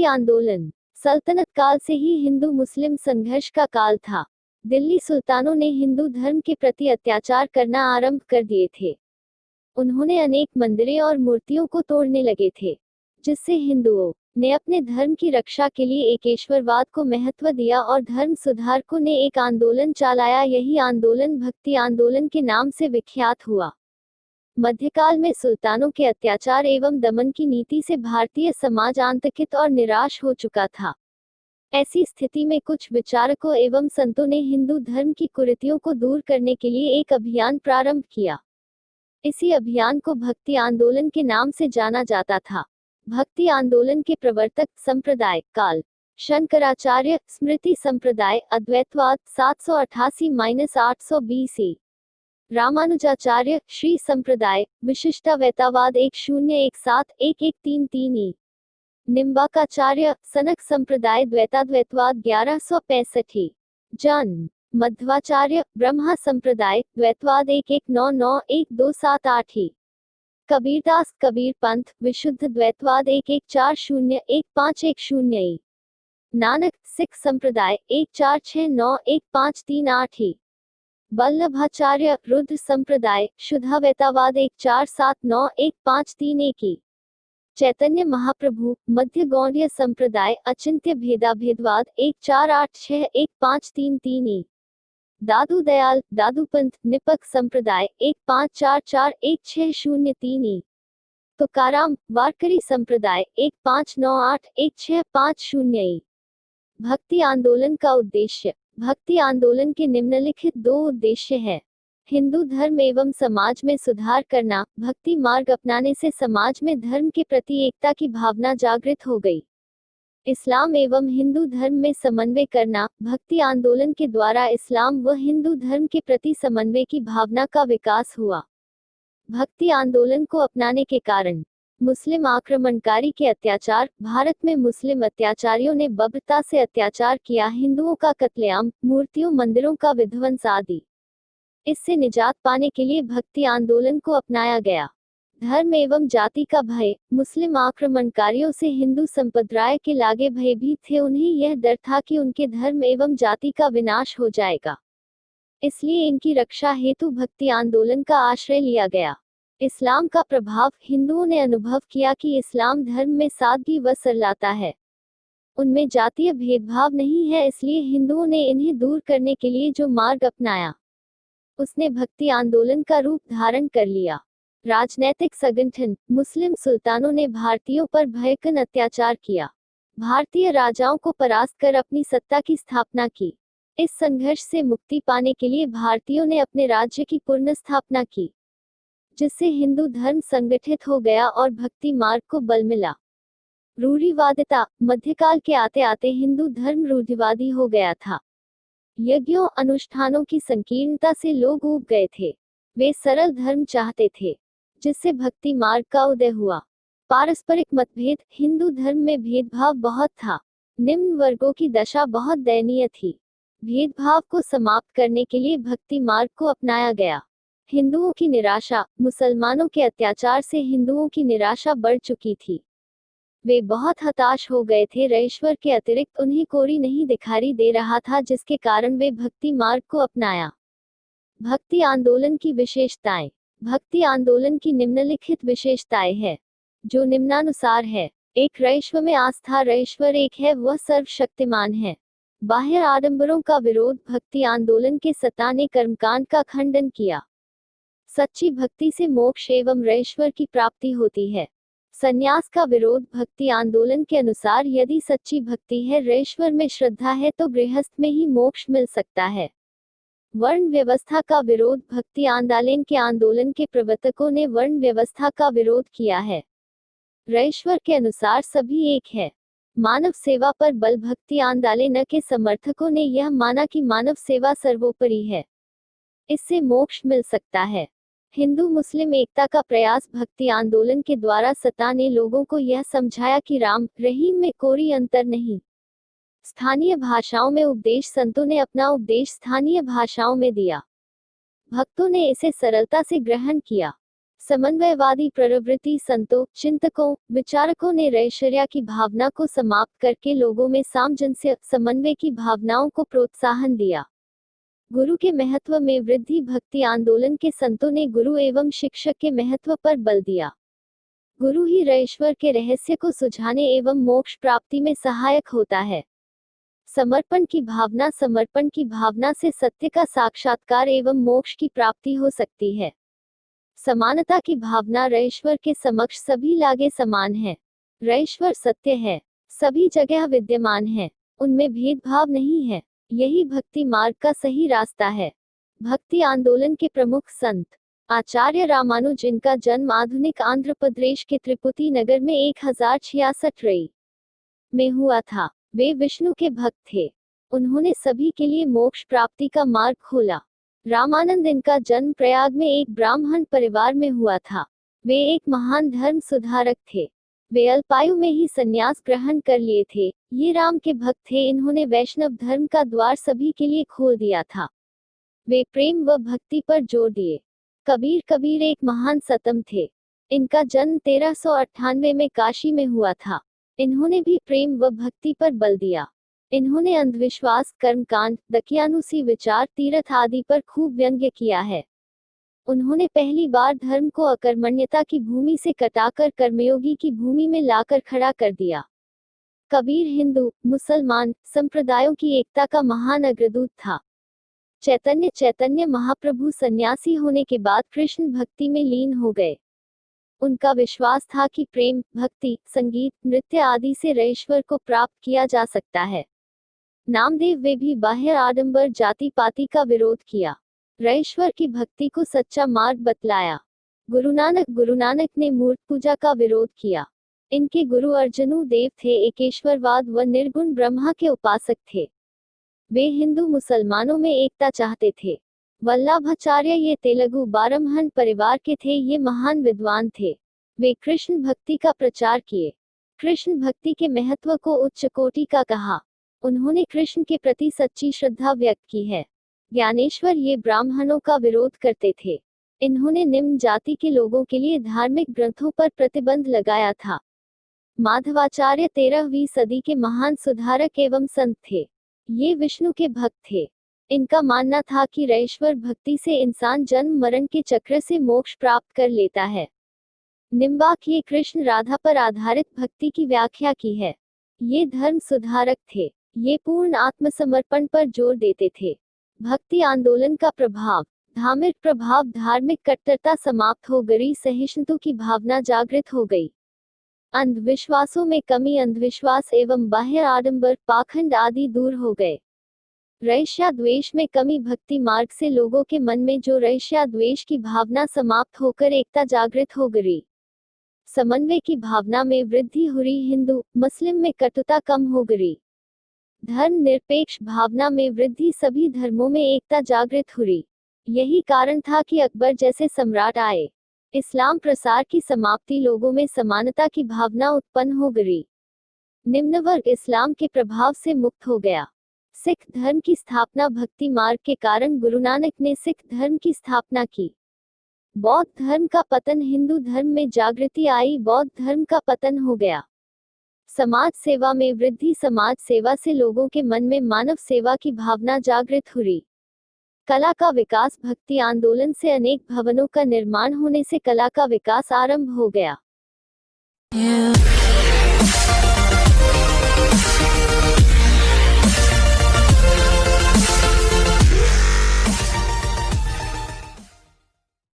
आंदोलन सल्तनत काल से ही हिंदू मुस्लिम संघर्ष का काल था। दिल्ली सुल्तानों ने हिंदू धर्म के प्रति अत्याचार करना आरंभ कर दिए थे। उन्होंने अनेक मंदिरें और मूर्तियों को तोड़ने लगे थे, जिससे हिंदुओं ने अपने धर्म की रक्षा के लिए एकेश्वरवाद को महत्व दिया और धर्म सुधारकों ने एक आंदोलन चलाया। यही आंदोलन भक्ति आंदोलन के नाम से विख्यात हुआ। मध्यकाल में सुल्तानों के अत्याचार एवं दमन की नीति से भारतीय समाज आतंकित और निराश हो चुका था। ऐसी स्थिति में कुछ विचारकों एवं संतों ने हिंदू धर्म की कुरीतियों को दूर करने के लिए एक अभियान प्रारंभ किया। इसी अभियान को भक्ति आंदोलन के नाम से जाना जाता था। भक्ति आंदोलन के प्रवर्तक संप्रदाय काल शंकराचार्य, स्मृति संप्रदाय, अद्वैतवाद 788-800 BC, रामानुजाचार्य, श्री संप्रदाय, विशिष्टाद्वैतवाद 1017-1133 निम्बाकाचार्य, सनक संप्रदाय, द्वैताद्वैतवाद 1165 जन्म मध्वाचार्य, ब्रह्मा संप्रदाय, द्वैतवाद 1199-1278 कबीरदास, कबीर पंथ, विशुद्ध द्वैतवाद 1140-1510 नानक, सिख संप्रदाय 1469-1538 वल्लभाचार्य, रुद्र संप्रदाय, शुद्धाद्वैतवाद 1479-1531 चैतन्य महाप्रभु, मध्य गौड़ीय संप्रदाय, अचिंत्य भेदाभेदवाद 1486-1533 दादू दयाल, दादूपंथ, निपक संप्रदाय 1544-1603 तुकाराम, वारकरी संप्रदाय 1598-1650 भक्ति आंदोलन का उद्देश्य। भक्ति आंदोलन के निम्नलिखित 2 उद्देश्य हैं। हिंदू धर्म एवं समाज में सुधार करना। भक्ति मार्ग अपनाने से समाज में धर्म के प्रति एकता की भावना जागृत हो गई। इस्लाम एवं हिंदू धर्म में समन्वय करना। भक्ति आंदोलन के द्वारा इस्लाम व हिंदू धर्म के प्रति समन्वय की भावना का विकास हुआ। भक्ति आंदोलन को अपनाने के कारण मुस्लिम आक्रमणकारी के अत्याचार। भारत में मुस्लिम अत्याचारियों ने बर्बरता से अत्याचार किया। हिंदुओं का कत्लेआम, मूर्तियों, मंदिरों का विध्वंस आदि। इससे निजात पाने के लिए भक्ति आंदोलन को अपनाया गया। धर्म एवं जाति का भय। मुस्लिम आक्रमणकारियों से हिंदू संप्रदाय के लागे भयभीत थे। उन्हें यह डर था कि उनके धर्म एवं जाति का विनाश हो जाएगा, इसलिए इनकी रक्षा हेतु भक्ति आंदोलन का आश्रय लिया गया। इस्लाम का प्रभाव। हिंदुओं ने अनुभव किया कि इस्लाम धर्म में सादगी व सरलता है, उनमें जातीय भेदभाव नहीं है, इसलिए हिंदुओं ने इन्हें दूर करने के लिए जो मार्ग अपनाया उसने भक्ति आंदोलन का रूप धारण कर लिया। राजनैतिक संगठन। मुस्लिम सुल्तानों ने भारतीयों पर भयंकर अत्याचार किया। भारतीय राजाओं को परास्त कर अपनी सत्ता की स्थापना की। इस संघर्ष से मुक्ति पाने के लिए भारतीयों ने अपने राज्य की पुनः स्थापना की, जिससे हिंदू धर्म संगठित हो गया और भक्ति मार्ग को बल मिला। रूढ़िवादिता। मध्यकाल के आते आते हिंदू धर्म रूढ़िवादी हो गया था। यज्ञों, अनुष्ठानों की संकीर्णता से लोग ऊब गए थे। वे सरल धर्म चाहते थे, जिससे भक्ति मार्ग का उदय हुआ। पारस्परिक मतभेद। हिंदू धर्म में भेदभाव बहुत था। निम्न वर्गों की दशा बहुत दयनीय थी। भेदभाव को समाप्त करने के लिए भक्ति मार्ग को अपनाया गया। हिंदुओं की निराशा। मुसलमानों के अत्याचार से हिंदुओं की निराशा बढ़ चुकी थी। वे बहुत हताश हो गए थे। ईश्वर के अतिरिक्त उन्हें कोई नहीं दिखाई दे रहा था, जिसके कारण वे भक्ति मार्ग को अपनाया। भक्ति आंदोलन की विशेषताएं। भक्ति आंदोलन की निम्नलिखित विशेषताएं हैं, जो निम्नानुसार है। 1. ईश्वर में आस्था। ईश्वर एक है, वह सर्वशक्तिमान है। बाह्य आडंबरों का विरोध। भक्ति आंदोलन के सताने कर्मकांड का खंडन किया। सच्ची भक्ति से मोक्ष एवं ईश्वर की प्राप्ति होती है। संन्यास का विरोध। भक्ति आंदोलन के अनुसार यदि सच्ची भक्ति है, ईश्वर में श्रद्धा है, तो गृहस्थ में ही मोक्ष मिल सकता है। वर्ण व्यवस्था का विरोध। भक्ति आंदोलन के प्रवर्तकों ने वर्ण व्यवस्था का विरोध किया है। ईश्वर के अनुसार सभी एक है। मानव सेवा पर बल। भक्ति आंदोलन के समर्थकों ने यह माना कि मानव सेवा सर्वोपरि है, इससे मोक्ष मिल सकता है। हिंदू मुस्लिम एकता का प्रयास। भक्ति आंदोलन के द्वारा सताने लोगों को यह समझाया कि राम रहीम में कोई अंतर नहीं। स्थानीय भाषाओं में उपदेश। संतों ने अपना उपदेश स्थानीय भाषाओं में दिया। भक्तों ने इसे सरलता से ग्रहण किया। समन्वयवादी प्रवृत्ति संतों, चिंतकों, विचारकों ने रैशर्या की भावना को समाप्त करके लोगों में सामंजस्य, समन्वय की भावनाओं को प्रोत्साहन दिया। गुरु के महत्व में वृद्धि। भक्ति आंदोलन के संतों ने गुरु एवं शिक्षक के महत्व पर बल दिया। गुरु ही ईश्वर के रहस्य को सुझाने एवं मोक्ष प्राप्ति में सहायक होता है। समर्पण की भावना। समर्पण की भावना से सत्य का साक्षात्कार एवं मोक्ष की प्राप्ति हो सकती है। समानता की भावना। ईश्वर के समक्ष सभी लागे समान है। ईश्वर सत्य है, सभी जगह विद्यमान है, उनमें भेदभाव नहीं है। यही भक्ति मार्ग का सही रास्ता है। भक्ति आंदोलन के प्रमुख संत आचार्य रामानुज। इनका जन्म आधुनिक आंध्र प्रदेश के त्रिपुटी नगर में 1066 में हुआ था। वे विष्णु के भक्त थे। उन्होंने सभी के लिए मोक्ष प्राप्ति का मार्ग खोला। रामानंद। इनका जन्म प्रयाग में एक ब्राह्मण परिवार में हुआ था। वे एक महान धर्म सुधारक थे। वे अल्पायु में ही संन्यास ग्रहण कर लिए थे। ये राम के भक्त थे। इन्होंने वैष्णव धर्म का द्वार सभी के लिए खोल दिया था। वे प्रेम व भक्ति पर जोर दिए। कबीर। कबीर एक महान संत थे। इनका जन्म 1398 में काशी में हुआ था। इन्होंने भी प्रेम व भक्ति पर बल दिया। इन्होंने अंधविश्वास, कर्मकांड, दकियानुसी विचार, तीर्थ आदि पर खूब व्यंग्य किया है। उन्होंने पहली बार धर्म को अकर्मण्यता की भूमि से कटाकर कर्मयोगी की भूमि में लाकर खड़ा कर दिया। कबीर हिंदू, मुसलमान संप्रदायों की एकता का महान अग्रदूत था। चैतन्य महाप्रभु सन्यासी होने के बाद कृष्ण भक्ति में लीन हो गए। उनका विश्वास था कि प्रेम, भक्ति, संगीत, नृत्य आदि से ईश्वर को प्राप्त किया जा सकता है। नामदेव। वे भी बाह्य आडंबर, जाति पाति का विरोध किया। ईश्वर की भक्ति को सच्चा मार्ग बतलाया। गुरु नानक ने मूर्त पूजा का विरोध किया। इनके गुरु अर्जुनु देव थे। एकेश्वरवाद व निर्गुण ब्रह्मा के उपासक थे। वे हिंदू मुसलमानों में एकता चाहते थे। वल्लभाचार्य। ये तेलुगु ब्राह्मण परिवार के थे। ये महान विद्वान थे। वे कृष्ण भक्ति का प्रचार किए। कृष्ण भक्ति के महत्व को उच्च कोटि का कहा। उन्होंने कृष्ण के प्रति सच्ची श्रद्धा व्यक्त की है। ज्ञानेश्वर। ये ब्राह्मणों का विरोध करते थे। इन्होंने निम्न जाति के लोगों के लिए धार्मिक ग्रंथों पर प्रतिबंध लगाया था। माधवाचार्य 13वीं सदी के महान सुधारक एवं संत थे। ये विष्णु के भक्त थे। इनका मानना था कि ईश्वर भक्ति से इंसान जन्म मरण के चक्र से मोक्ष प्राप्त कर लेता है। निम्बार्क। ये कृष्ण राधा पर आधारित भक्ति की व्याख्या की है। ये धर्म सुधारक थे। ये पूर्ण आत्मसमर्पण पर जोर देते थे। भक्ति आंदोलन का प्रभाव। धार्मिक प्रभाव। धार्मिक कट्टरता समाप्त हो गई। सहिष्णुता की भावना जागृत हो गई। अंधविश्वासों में कमी। अंधविश्वास एवं बाह्य आडंबर, पाखंड आदि दूर हो गए। ईर्ष्या द्वेष में कमी। भक्ति मार्ग से लोगों के मन में जो ईर्ष्या द्वेष की भावना समाप्त होकर एकता जागृत हो गई। समन्वय की भावना में वृद्धि हुई। हिंदू मुस्लिम में कटुता कम हो गई। धर्म निरपेक्ष भावना में वृद्धि। सभी धर्मों में एकता जागृत हुई। यही कारण था कि अकबर जैसे सम्राट आए। इस्लाम प्रसार की समाप्ति। लोगों में समानता की भावना उत्पन्न हो गई। निम्न वर्ग इस्लाम के प्रभाव से मुक्त हो गया। सिख धर्म की स्थापना। भक्ति मार्ग के कारण गुरु नानक ने सिख धर्म की स्थापना की। बौद्ध धर्म का पतन। हिंदू धर्म में जागृति आई। बौद्ध धर्म का पतन हो गया। समाज सेवा में वृद्धि। समाज सेवा से लोगों के मन में मानव सेवा की भावना जागृत हुई। कला का विकास। भक्ति आंदोलन से अनेक भवनों का निर्माण होने से कला का विकास आरंभ हो गया।